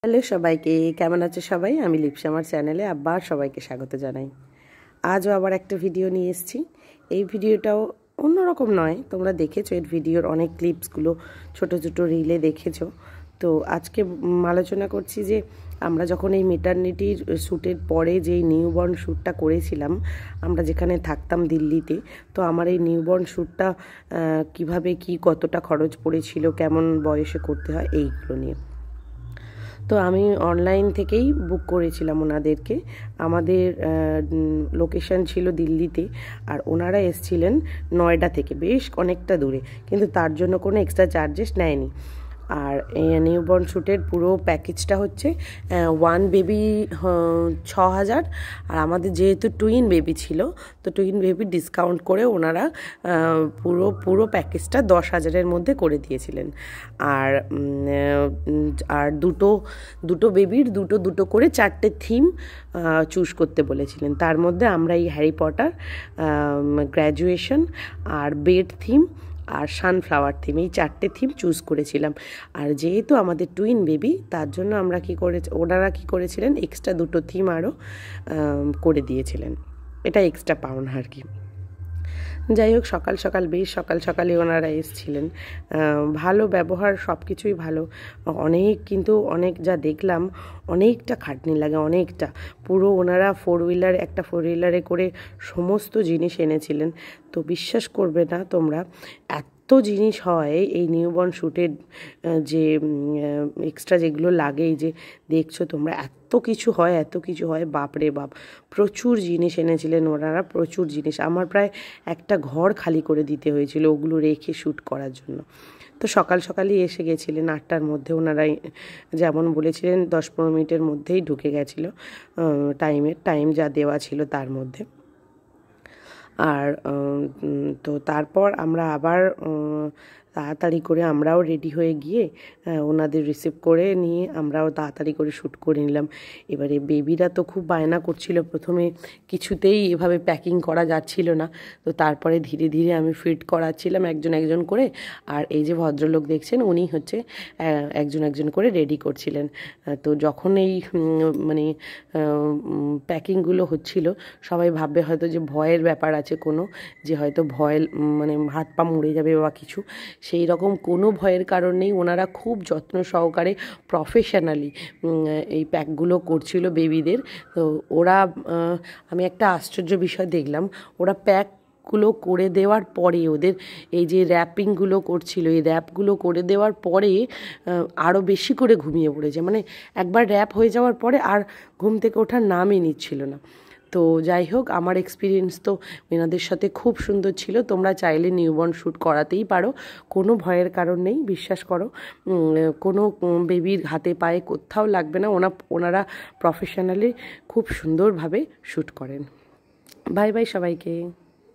Hello সবাইকে, কেমন আছে সবাই? আমি লিপসা আমার চ্যানেলে আবার সবাইকে স্বাগত জানাই। আজও আবার একটা ভিডিও নিয়ে এসেছি। এই ভিডিওটাও অন্যরকম নয়, তোমরা দেখেছো এর ভিডিওর অনেক ক্লিপসগুলো ছোট ছোট রিলে দেখেছো। তো আজকে আলোচনা করছি যে আমরা যখন এই মেটারনিটির শ্যুটের পরে যেই নিউবর্ন শ্যুটটা করেছিলাম, আমরা যেখানে থাকতাম দিল্লিতে, তো আমার এই নিউবর্ন শ্যুটটা কীভাবে কি কতটা খরচ পড়েছিল, কেমন বয়সে করতে হয়, এইগুলো নিয়ে। তো আমি অনলাইন থেকেই বুক করেছিলাম ওনাদেরকে। আমাদের লোকেশন ছিল দিল্লিতে, আর ওনারা এসছিলেন নয়ডা থেকে, বেশ অনেকটা দূরে, কিন্তু তার জন্য কোনো এক্সট্রা চার্জেস নেয়নি। আর নিউবর্ন শ্যুটের পুরো প্যাকেজটা হচ্ছে ওয়ান বেবি 6,000, আর আমাদের যেহেতু টুইন বেবি ছিল, তো টুইন বেবি ডিসকাউন্ট করে ওনারা পুরো প্যাকেজটা 10,000-এর মধ্যে করে দিয়েছিলেন। আর আর দুটো বেবির দুটো করে 4টে থিম চুজ করতে বলেছিলেন। তার মধ্যে আমরা এই হ্যারি পটার, গ্র্যাজুয়েশন, আর বেড থিম, আর সানফ্লাওয়ার থিম, এই 4টে থিম চুজ করেছিলাম। আর যেহেতু আমাদের টুইন বেবি, তার জন্য ওনারা কি করেছিলেন, এক্সট্রা 2টো থিম আরও করে দিয়েছিলেন। এটা এক্সট্রা পাওনা আর কি। যাই হোক, বেশ সকাল সকালে ওনারা এসেছিলেন। ভালো ব্যবহার, সব কিছুই ভালো। কিন্তু অনেক যা দেখলাম, অনেকটা খাটনি লাগে, অনেকটা। পুরো ওনারা ফোর হুইলারে করে সমস্ত জিনিস এনেছিলেন। তো বিশ্বাস করবে না তোমরা, এত জিনিস হয় এই নিউবর্ন শ্যুটের, যে এক্সট্রা যেগুলো লাগে, এই যে দেখছো তোমরা, এত কিছু হয়, বাপরে বাপ। প্রচুর জিনিস এনেছিলেন ওনারা, প্রচুর জিনিস। আমার প্রায় একটা ঘর খালি করে দিতে হয়েছিল ওগুলো রেখে শ্যুট করার জন্য। তো সকালই এসে গেছিলেন 8টার মধ্যে। ওনারাই যেমন বলেছিলেন 10-15 মিনিটের মধ্যেই ঢুকে গেছিলো, টাইম যা দেওয়া ছিল তার মধ্যে। আর তো তারপর আমরা আবার তাড়াতাড়ি করে আমরাও রেডি হয়ে গিয়ে ওনাদের রিসিভ করে নিয়ে আমরাও তাড়াতাড়ি করে শ্যুট করে নিলাম। এবারে বেবিরা তো খুব বায়না করছিল, প্রথমে কিছুতেই এভাবে প্যাকিং করা যাচ্ছিল না। তো তারপরে ধীরে ধীরে আমি ফিট করাচ্ছিলাম একজন করে। আর এই যে ভদ্রলোক দেখছেন, উনি হচ্ছে একজন করে রেডি করছিলেন। তো যখন এই মানে প্যাকিংগুলো হচ্ছিল, সবাই ভাববে হয়তো যে ভয়ের ব্যাপার আছে কোনো, যে হয়তো ভয়, মানে হাত পা মুড়ে যাবে বা কিছু, সেই রকম কোনো ভয়ের কারণ নেই। ওনারা খুব যত্ন সহকারে প্রফেশনালি এই প্যাকগুলো করছিল বেবিদের। তো আমি একটা আশ্চর্য বিষয় দেখলাম, ওরা প্যাকগুলো করে দেওয়ার পরে, ওদের এই যে র্যাপিংগুলো করছিল, এই র্যাপগুলো করে দেওয়ার পরে আরও বেশি করে ঘুমিয়ে পড়েছে। মানে একবার র্যাপ হয়ে যাওয়ার পরে আর ঘুম থেকে ওঠার নামই নিচ্ছিল না। তো যাই হোক, আমার এক্সপিরিয়েন্স তো এনাদের সাথে খুব সুন্দর ছিল। তোমরা চাইলে নিউবর্ন শ্যুট করাতেই পারো, কোনো ভয়ের কারণ নেই, বিশ্বাস করো। কোনো বেবির হাতে পায়ে কোথাও লাগবে না। ওনারা প্রফেশনালি খুব সুন্দরভাবে শ্যুট করেন। বাই বাই সবাইকে।